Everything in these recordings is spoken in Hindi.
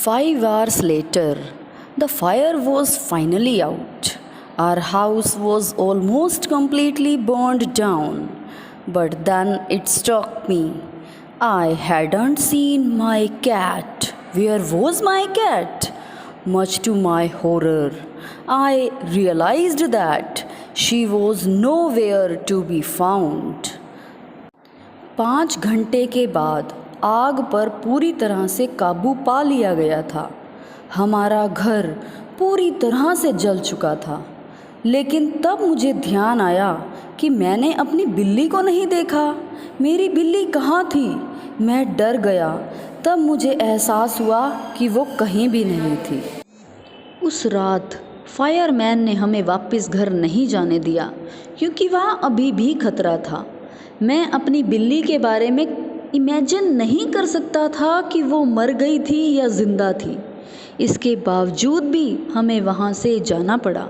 5 hours later, the fire was finally out. Our house was almost completely burned down. But then it struck me. I hadn't seen my cat. Where was my cat? Much to my horror, I realized that she was nowhere to be found. 5 घंटे के बाद आग पर पूरी तरह से काबू पा लिया गया था। हमारा घर पूरी तरह से जल चुका था। लेकिन तब मुझे ध्यान आया कि मैंने अपनी बिल्ली को नहीं देखा। मेरी बिल्ली कहाँ थी? मैं डर गया। तब मुझे एहसास हुआ कि वो कहीं भी नहीं थी। उस रात फायरमैन ने हमें वापस घर नहीं जाने दिया क्योंकि वहाँ अभी भी खतरा था। मैं अपनी बिल्ली के बारे में इमेजिन नहीं कर सकता था कि वो मर गई थी या ज़िंदा थी। इसके बावजूद भी हमें वहाँ से जाना पड़ा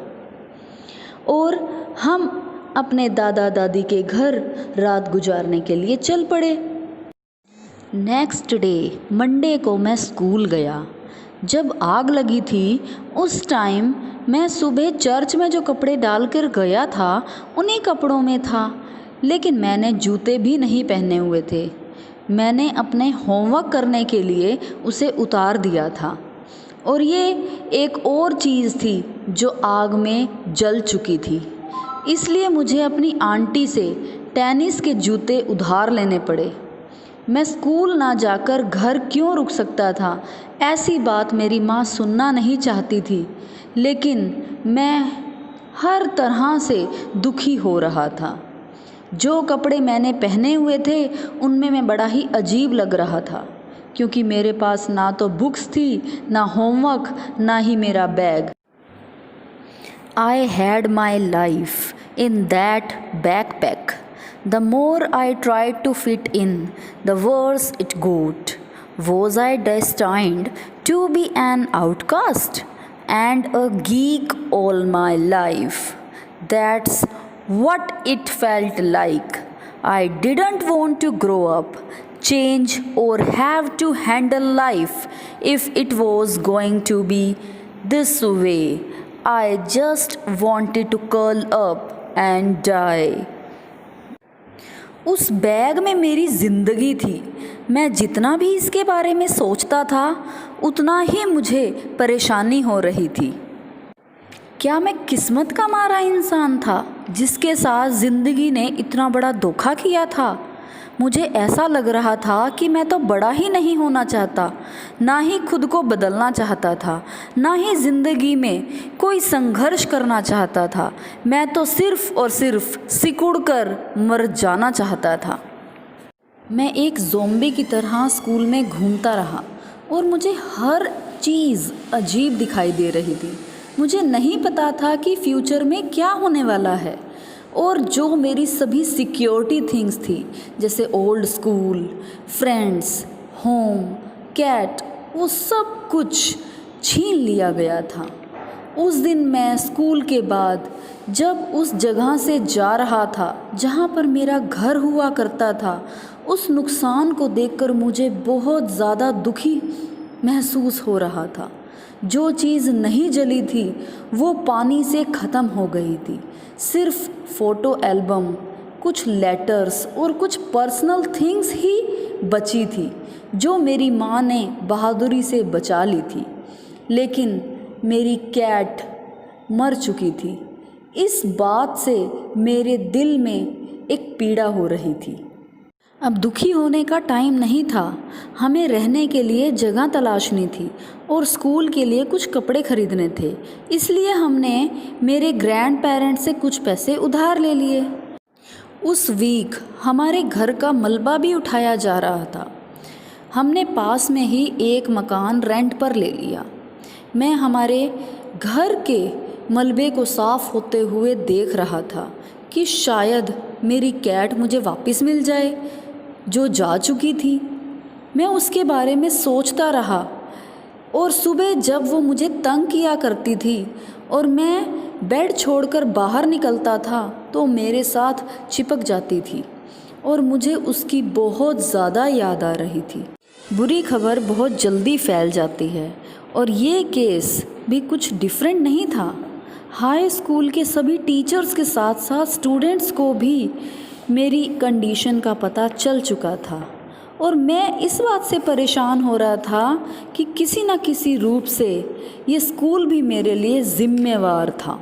और हम अपने दादा दादी के घर रात गुजारने के लिए चल पड़े। नेक्स्ट डे मंडे को मैं स्कूल गया। जब आग लगी थी उस टाइम मैं सुबह चर्च में जो कपड़े डालकर गया था उन्हीं कपड़ों में था, लेकिन मैंने जूते भी नहीं पहने हुए थे। मैंने अपने होमवर्क करने के लिए उसे उतार दिया था और ये एक और चीज़ थी जो आग में जल चुकी थी। इसलिए मुझे अपनी आंटी से टेनिस के जूते उधार लेने पड़े। मैं स्कूल ना जाकर घर क्यों रुक सकता था? ऐसी बात मेरी माँ सुनना नहीं चाहती थी, लेकिन मैं हर तरह से दुखी हो रहा था। जो कपड़े मैंने पहने हुए थे उनमें मैं बड़ा ही अजीब लग रहा था क्योंकि मेरे पास ना तो बुक्स थी, ना होमवर्क, ना ही मेरा bag. I had my life in that backpack. The more I tried to fit in, the worse it got. Was I destined to be an outcast and a geek all my life? That's what it felt like. I didn't want to grow up, change, or have to handle life if it was going to be this way. I just wanted to curl up and die. उस बैग में मेरी ज़िंदगी थी। मैं जितना भी इसके बारे में सोचता था उतना ही मुझे परेशानी हो रही थी। क्या मैं किस्मत का मारा इंसान था जिसके साथ ज़िंदगी ने इतना बड़ा धोखा किया था? मुझे ऐसा लग रहा था कि मैं तो बड़ा ही नहीं होना चाहता, ना ही खुद को बदलना चाहता था, ना ही ज़िंदगी में कोई संघर्ष करना चाहता था। मैं तो सिर्फ़ और सिर्फ सिकुड़ कर मर जाना चाहता था। मैं एक ज़ोंबी की तरह स्कूल में घूमता रहा और मुझे हर चीज़ अजीब दिखाई दे रही थी। मुझे नहीं पता था कि फ्यूचर में क्या होने वाला है और जो मेरी सभी सिक्योरिटी थिंग्स थी जैसे old school, friends, home, cat, वो सब कुछ छीन लिया गया था। उस दिन मैं स्कूल के बाद जब उस जगह से जा रहा था जहाँ पर मेरा घर हुआ करता था, उस नुकसान को देखकर मुझे बहुत ज़्यादा दुखी महसूस हो रहा था। जो चीज़ नहीं जली थी वो पानी से ख़त्म हो गई थी। सिर्फ फ़ोटो एल्बम, कुछ लेटर्स और कुछ पर्सनल थिंग्स ही बची थी जो मेरी माँ ने बहादुरी से बचा ली थी। लेकिन मेरी कैट मर चुकी थी। इस बात से मेरे दिल में एक पीड़ा हो रही थी। अब दुखी होने का टाइम नहीं था। हमें रहने के लिए जगह तलाशनी थी और स्कूल के लिए कुछ कपड़े खरीदने थे। इसलिए हमने मेरे ग्रैंड पेरेंट्स से कुछ पैसे उधार ले लिए। उस वीक हमारे घर का मलबा भी उठाया जा रहा था। हमने पास में ही एक मकान रेंट पर ले लिया। मैं हमारे घर के मलबे को साफ़ होते हुए देख रहा था कि शायद मेरी कैट मुझे वापस मिल जाए जो जा चुकी थी। मैं उसके बारे में सोचता रहा और सुबह जब वो मुझे तंग किया करती थी और मैं बेड छोड़कर बाहर निकलता था तो मेरे साथ चिपक जाती थी और मुझे उसकी बहुत ज़्यादा याद आ रही थी। बुरी खबर बहुत जल्दी फैल जाती है और ये केस भी कुछ डिफरेंट नहीं था। हाई स्कूल के सभी टीचर्स के साथ साथ स्टूडेंट्स को भी मेरी कंडीशन का पता चल चुका था और मैं इस बात से परेशान हो रहा था कि किसी न किसी रूप से ये स्कूल भी मेरे लिए ज़िम्मेवार था।